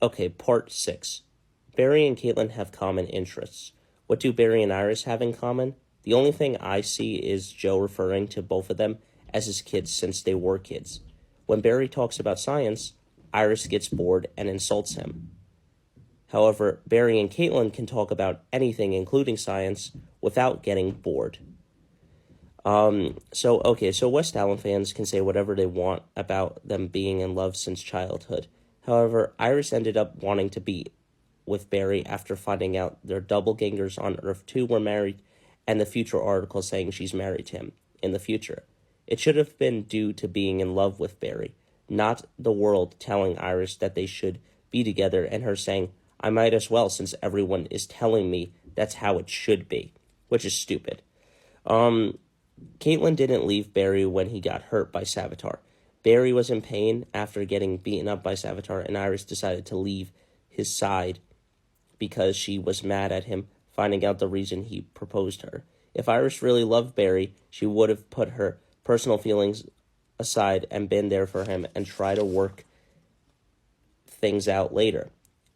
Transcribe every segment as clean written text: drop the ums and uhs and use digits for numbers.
Okay, part 6. Barry and Caitlin have common interests. What do Barry and Iris have in common? The only thing I see is Joe referring to both of them as his kids since they were kids. When Barry talks about science, Iris gets bored and insults him. However, Barry and Caitlin can talk about anything, including science, without getting bored. So West Allen fans can say whatever they want about them being in love since childhood. However, Iris ended up wanting to be with Barry after finding out their doppelgangers on Earth 2 were married and the future article saying she's married to him in the future. It should have been due to being in love with Barry, not the world telling Iris that they should be together and her saying, I might as well since everyone is telling me that's how it should be, which is stupid. Caitlin didn't leave Barry when he got hurt by Savitar. Barry was in pain after getting beaten up by Savitar, and Iris decided to leave his side because she was mad at him finding out the reason he proposed her. If Iris really loved Barry, she would have put her personal feelings aside and been there for him and try to work things out later.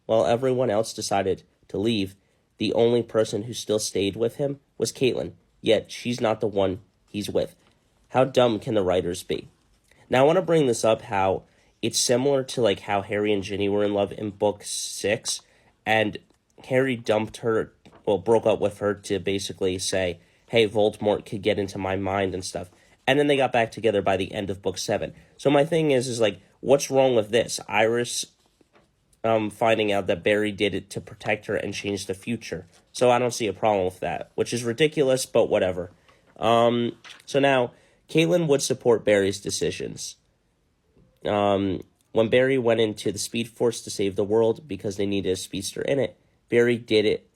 While everyone else decided to leave, the only person who still stayed with him was Caitlin, yet she's not the one he's with. How dumb can the writers be? Now I want to bring this up how it's similar to like how Harry and Ginny were in love in book 6, and Harry broke up with her to basically say, hey, Voldemort could get into my mind and stuff. And then they got back together by the end of book 7. So my thing is like, what's wrong with this? Iris finding out that Barry did it to protect her and change the future. So I don't see a problem with that, which is ridiculous, but whatever. So now, Caitlin would support Barry's decisions. When Barry went into the Speed Force to save the world because they needed a speedster in it, Barry did it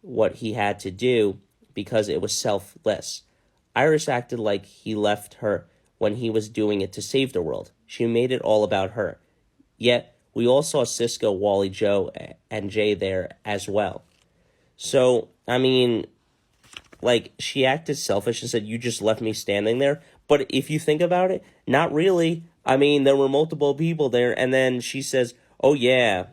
what he had to do because it was selfless. Iris acted like he left her when he was doing it to save the world. She made it all about her. Yet, we all saw Cisco, Wally, Joe, and Jay there as well. So, I mean, like, she acted selfish and said, you just left me standing there. But if you think about it, not really. I mean, there were multiple people there, and then she says, oh, yeah.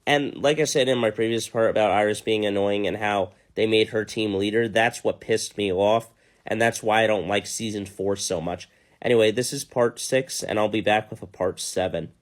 And like I said in my previous part about Iris being annoying and how they made her team leader, that's what pissed me off, and that's why I don't like Season 4 so much. Anyway, this is part 6, and I'll be back with a part 7.